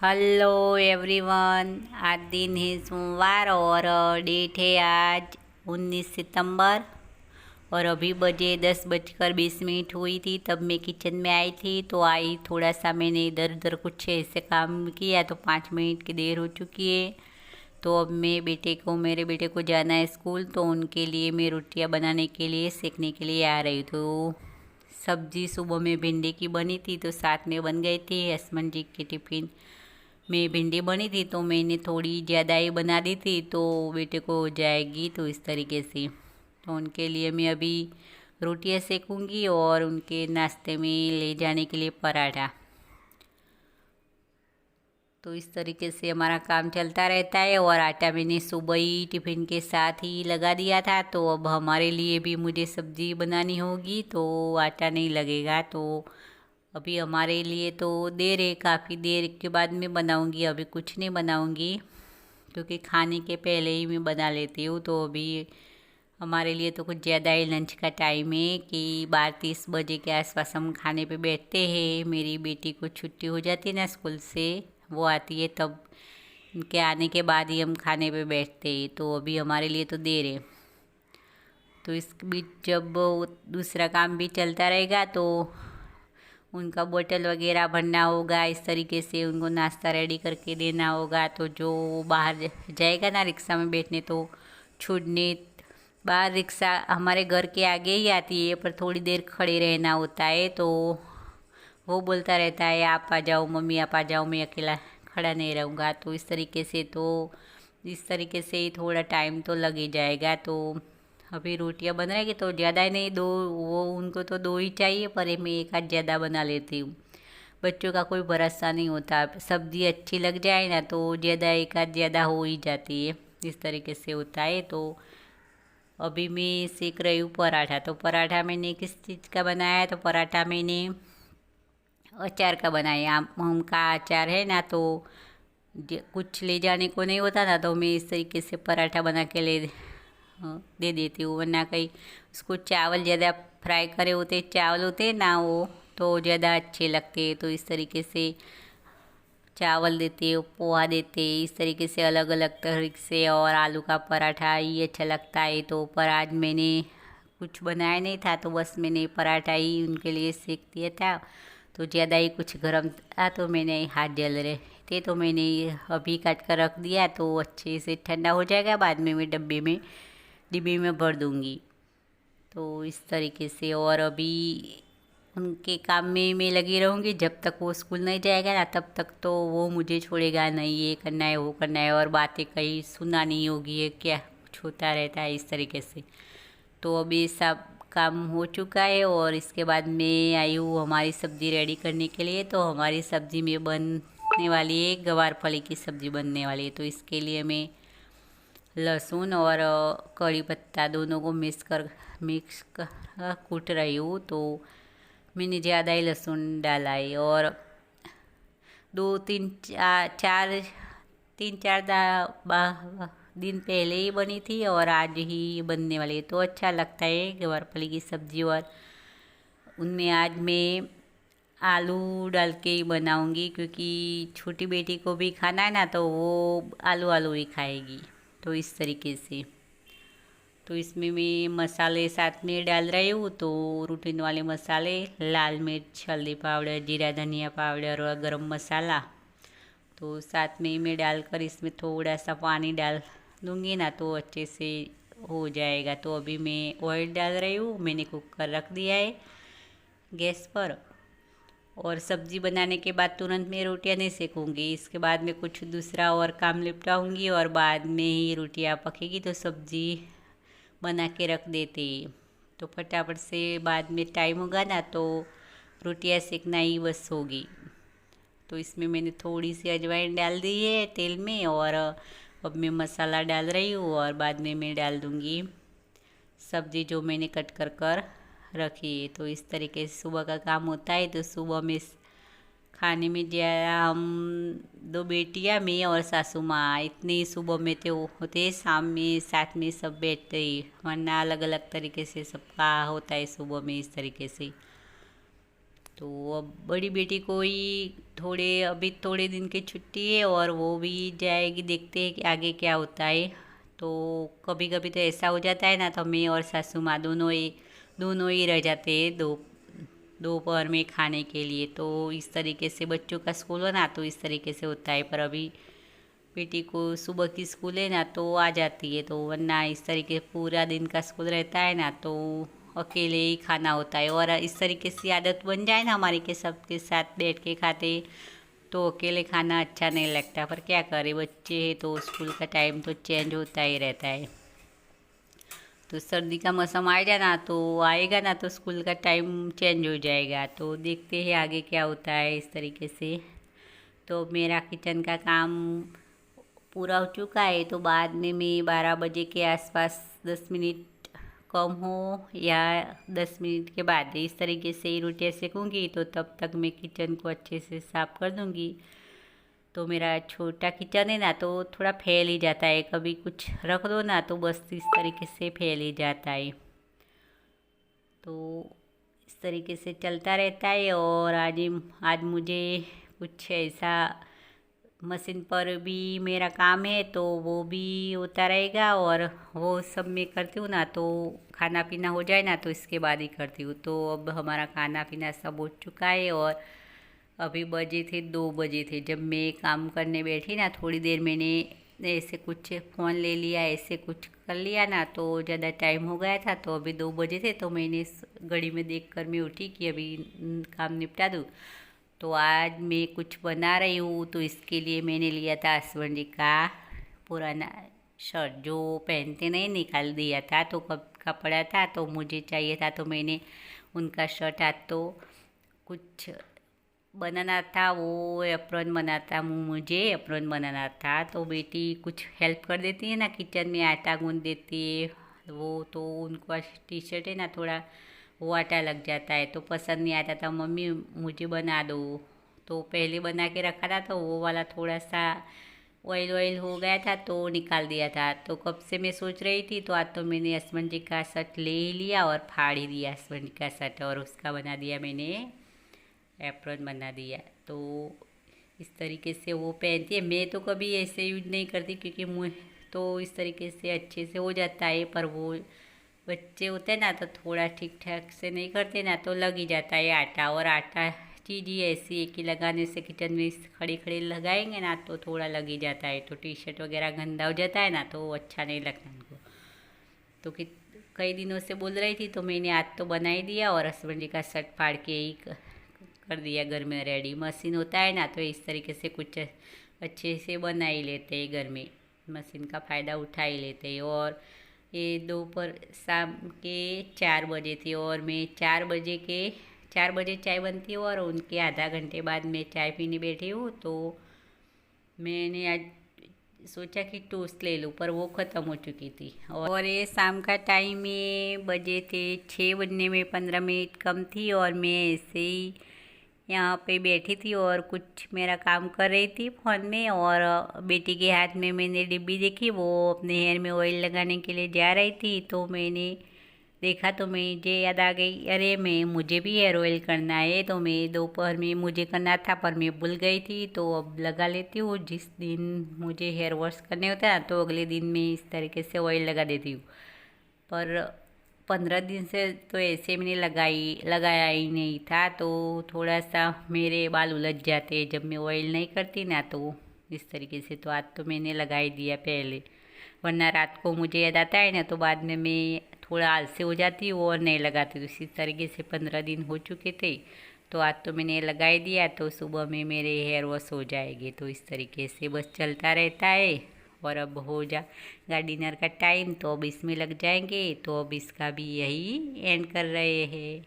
Hello everyone. आज दिन है सोमवार और डेट है आज 19 सितंबर। और अभी बजे 10:20 हुई थी तब मैं किचन में आई थी। तो आई थोड़ा सा मैंने इधर उधर कुछ ऐसे काम किया तो 5 मिनट की देर हो चुकी है। तो अब मेरे बेटे को जाना है स्कूल, तो उनके लिए मैं रोटियां बनाने के लिए सेकने के लिए आ रही हूँ। तो सब्जी सुबह में भिंडी की बनी थी तो साथ में बन गई थी। हसबैंड जी के टिफ़िन में भिंडी बनी थी तो मैंने थोड़ी ज़्यादा ही बना दी थी, तो बेटे को हो जाएगी। तो इस तरीके से तो उनके लिए मैं अभी रोटियां सेकूंगी और उनके नाश्ते में ले जाने के लिए पराठा। तो इस तरीके से हमारा काम चलता रहता है। और आटा मैंने सुबह ही टिफ़िन के साथ ही लगा दिया था, तो अब हमारे लिए भी मुझे सब्ज़ी बनानी होगी तो आटा नहीं लगेगा। तो अभी हमारे लिए तो देर है, काफ़ी देर के बाद मैं बनाऊंगी, अभी कुछ नहीं बनाऊंगी क्योंकि खाने के पहले ही मैं बना लेती हूँ। तो अभी हमारे लिए तो कुछ ज़्यादा ही लंच का टाइम है कि 12:30 के आसपास हम खाने पे बैठते हैं। मेरी बेटी को छुट्टी हो जाती है ना स्कूल से, वो आती है तब उनके आने के बाद ही हम खाने पे बैठते हैं। तो अभी हमारे लिए तो देर है। तो इस बीच जब दूसरा काम भी चलता रहेगा तो उनका बोतल वगैरह भरना होगा, इस तरीके से उनको नाश्ता रेडी करके देना होगा। तो जो बाहर जाएगा ना रिक्शा में बैठने, तो छूटने बाहर रिक्शा हमारे घर के आगे ही आती है, पर थोड़ी देर खड़े रहना होता है। तो वो बोलता रहता है आप आ जाओ मम्मी, आप आ जाओ, मैं अकेला खड़ा नहीं रहूँगा। तो इस तरीके से ही थोड़ा टाइम तो लग ही जाएगा। तो अभी रोटियां बन रहेगी तो ज़्यादा ही नहीं, दो वो उनको तो दो ही चाहिए, पर मैं एक आध ज़्यादा बना लेती हूँ। बच्चों का कोई भरोसा नहीं होता, सब्ज़ी अच्छी लग जाए ना तो ज़्यादा एक आध ज़्यादा हो ही जाती है, इस तरीके से होता है। तो अभी मैं सीख रही हूँ पराठा। तो पराठा मैंने किस चीज़ का बनाया है, तो पराठा मैंने अचार का बनाया। आम का अचार है ना, तो कुछ ले जाने को नहीं होता ना, तो मैं इस तरीके से पराठा बना के दे देती हूँ। वरना कहीं उसको चावल ज़्यादा फ्राई करे होते चावल होते हैं ना, वो तो ज़्यादा अच्छे लगते हैं। तो इस तरीके से चावल देते हो, पोहा देते, इस तरीके से अलग अलग तरीके से। और आलू का पराठा ही अच्छा लगता है। तो पर आज मैंने कुछ बनाया नहीं था, तो बस मैंने पराठा ही उनके लिए सेक दिया था। तो ज़्यादा ही कुछ गर्म था तो मैंने हाथ जल रहे थे, तो मैंने अभी काट कर रख दिया। तो अच्छे से ठंडा हो जाएगा, बाद में मैं डिब्बे में भर दूँगी। तो इस तरीके से और अभी उनके काम में मैं लगी रहूँगी जब तक वो स्कूल नहीं जाएगा ना, तब तक तो वो मुझे छोड़ेगा नहीं, ये करना है वो करना है, और बातें कहीं सुना नहीं होगी, ये क्या कुछ होता रहता है इस तरीके से। तो अभी सब काम हो चुका है और इसके बाद मैं आई हूँ हमारी सब्ज़ी रेडी करने के लिए। तो हमारी सब्ज़ी में बनने वाली है, गवार फली की सब्ज़ी बनने वाली है। तो इसके लिए मैं लहसुन और कड़ी पत्ता दोनों को मिक्स कर कूट रही हूँ। तो मैंने ज़्यादा ही लहसुन डाला है। और दो तीन चार तीन चार दिन पहले ही बनी थी और आज ही बनने वाली है। तो अच्छा लगता है गवारफली की सब्ज़ी। और उनमें आज मैं आलू डाल के ही बनाऊंगी, क्योंकि छोटी बेटी को भी खाना है ना, तो वो आलू आलू ही खाएगी। तो इस तरीके से तो इसमें मैं मसाले साथ में डाल रही हूँ। तो रूटीन वाले मसाले, लाल मिर्च, हल्दी पाउडर, जीरा धनिया पाउडर और गरम मसाला, तो साथ में मैं डालकर इसमें थोड़ा सा पानी डाल दूँगी ना, तो अच्छे से हो जाएगा। तो अभी मैं ऑयल डाल रही हूँ, मैंने कुकर रख दिया है गैस पर। और सब्ज़ी बनाने के बाद तुरंत मैं रोटियां नहीं सेकूँगी, इसके बाद मैं कुछ दूसरा और काम निपटाऊँगी और बाद में ही रोटियां पकेगी। तो सब्ज़ी बना के रख देते, तो फटाफट से बाद में टाइम होगा ना तो रोटियां सेकना ही बस होगी। तो इसमें मैंने थोड़ी सी अजवाइन डाल दी है तेल में, और अब मैं मसाला डाल रही हूँ और बाद में मैं डाल दूँगी सब्ज़ी जो मैंने कट कर रखी है। तो इस तरीके से सुबह का काम होता है। तो सुबह में खाने में ज़्यादा हम दो बेटियां, मैं और सासू माँ, इतने ही सुबह में तो होते, शाम में साथ में सब बैठते ही, वरना अलग अलग तरीके से सबका होता है सुबह में इस तरीके से। तो अब बड़ी बेटी को ही अभी थोड़े दिन की छुट्टी है और वो भी जाएगी, देखते हैं कि आगे क्या होता है। तो कभी कभी तो ऐसा हो जाता है ना, तो मैं और सासू माँ दोनों ही रह जाते हैं दोपहर में खाने के लिए। तो इस तरीके से बच्चों का स्कूल हो ना, तो इस तरीके से होता है। पर अभी बेटी को सुबह की स्कूल है ना, तो आ जाती है, तो वरना इस तरीके पूरा दिन का स्कूल रहता है ना, तो अकेले ही खाना होता है। और इस तरीके से आदत बन जाए ना हमारी के सबके साथ बैठ के खाते, तो अकेले खाना अच्छा नहीं लगता। पर क्या करें, बच्चे हैं तो स्कूल का टाइम तो चेंज होता ही रहता है। तो सर्दी का मौसम आएगा ना तो स्कूल का टाइम चेंज हो जाएगा। तो देखते हैं आगे क्या होता है इस तरीके से। तो मेरा किचन का काम पूरा हो चुका है, तो बाद में मैं 12 बजे के आसपास 10 मिनट कम हो या 10 मिनट के बाद इस तरीके से ही रोटियाँ सेकूँगी, तो तब तक मैं किचन को अच्छे से साफ़ कर दूँगी। तो मेरा छोटा किचन है ना, तो थोड़ा फैल ही जाता है, कभी कुछ रख दो ना तो बस इस तरीके से फैल ही जाता है। तो इस तरीके से चलता रहता है। और आज मुझे कुछ ऐसा मशीन पर भी मेरा काम है, तो वो भी होता रहेगा। और वो सब मैं करती हूँ ना, तो खाना पीना हो जाए ना तो इसके बाद ही करती हूँ। तो अब हमारा खाना पीना सब हो चुका है और अभी बजे थे 2 बजे थे जब मैं काम करने बैठी ना। थोड़ी देर मैंने ऐसे कुछ फ़ोन ले लिया, ऐसे कुछ कर लिया ना, तो ज़्यादा टाइम हो गया था। तो अभी 2 बजे थे, तो मैंने इस घड़ी में देखकर मैं उठी कि अभी काम निपटा दूँ। तो आज मैं कुछ बना रही हूँ, तो इसके लिए मैंने लिया था हस्बैंड जी का पुराना शर्ट जो पहनते नहीं, निकाल दिया था। तो कब कपड़ा था तो मुझे चाहिए था, तो मैंने उनका शर्ट आज तो कुछ बनाना था, वो एप्रॉन बनाता मुझे एप्रॉन बनाना था। तो बेटी कुछ हेल्प कर देती है ना किचन में, आटा गूंद देती है वो, तो उनको टी शर्ट है ना थोड़ा वो आटा लग जाता है, तो पसंद नहीं आता था। मम्मी मुझे बना दो, तो पहले बना के रखा था, तो वो वाला थोड़ा सा ऑयल हो गया था, तो निकाल दिया था। तो कब से मैं सोच रही थी, तो आज तो मैंने हस्बैंड जी का शर्ट ले ही लिया और फाड़ ही दिया हस्बैंड जी का शर्ट, और उसका बना दिया मैंने एप्रॉन बना दिया। तो इस तरीके से वो पहनती है। मैं तो कभी ऐसे यूज नहीं करती, क्योंकि मुँह तो इस तरीके से अच्छे से हो जाता है। पर वो बच्चे होते हैं ना, तो थोड़ा ठीक ठाक से नहीं करते ना, तो लग ही जाता है आटा। और आटा चीज़ ही ऐसी है कि लगाने से किचन में खड़े खड़े लगाएंगे ना, तो थोड़ा लग ही जाता है। तो टी शर्ट वगैरह गंदा हो जाता है ना, तो अच्छा नहीं लगता उनको। तो कई दिनों से बोल रही थी, तो मैंने आज तो बना ही दिया और हस्बैंड जी का शर्ट फाड़ के ही कर दिया घर में रेडी। मशीन होता है ना, तो इस तरीके से कुछ अच्छे से बना ही लेते हैं घर में, मशीन का फ़ायदा उठा ही लेते हैं। और ये दोपहर शाम के 4 बजे थी, और मैं 4 बजे चाय बनती हूँ, और उनके आधा घंटे बाद मैं चाय पीने बैठी हूँ। तो मैंने आज सोचा कि टोस्ट ले लूँ, पर वो ख़त्म हो चुकी थी। और ये शाम का टाइम ये बजे थे 6 बजने में 15 मिनट कम थी, और मैं ऐसे ही यहाँ पे बैठी थी और कुछ मेरा काम कर रही थी फ़ोन में। और बेटी के हाथ में मैंने डिब्बी देखी, वो अपने हेयर में ऑयल लगाने के लिए जा रही थी। तो मैंने देखा, तो मुझे याद आ गई, अरे मुझे भी हेयर ऑयल करना है। तो मैं दोपहर में मुझे करना था, पर मैं भूल गई थी। तो अब लगा लेती हूँ, जिस दिन मुझे हेयर वॉश करने होता है तो अगले दिन मैं इस तरीके से ऑयल लगा देती हूँ। पर 15 दिन से तो ऐसे मैंने लगाया ही नहीं था, तो थोड़ा सा मेरे बाल उलझ जाते जब मैं ऑयल नहीं करती ना, तो इस तरीके से। तो आज तो मैंने लगा ही दिया पहले, वरना रात को मुझे याद आता है ना, तो बाद में मैं थोड़ा आलसी हो जाती हूँ और नहीं लगाती। तो इसी तरीके से 15 दिन हो चुके थे, तो आज तो मैंने लगा ही दिया, तो सुबह में मेरे हेयर वॉश हो जाएंगे। तो इस तरीके से बस चलता रहता है। और अब हो जाएगा डिनर का टाइम, तो अब इसमें लग जाएंगे। तो अब इसका भी यही एंड कर रहे हैं।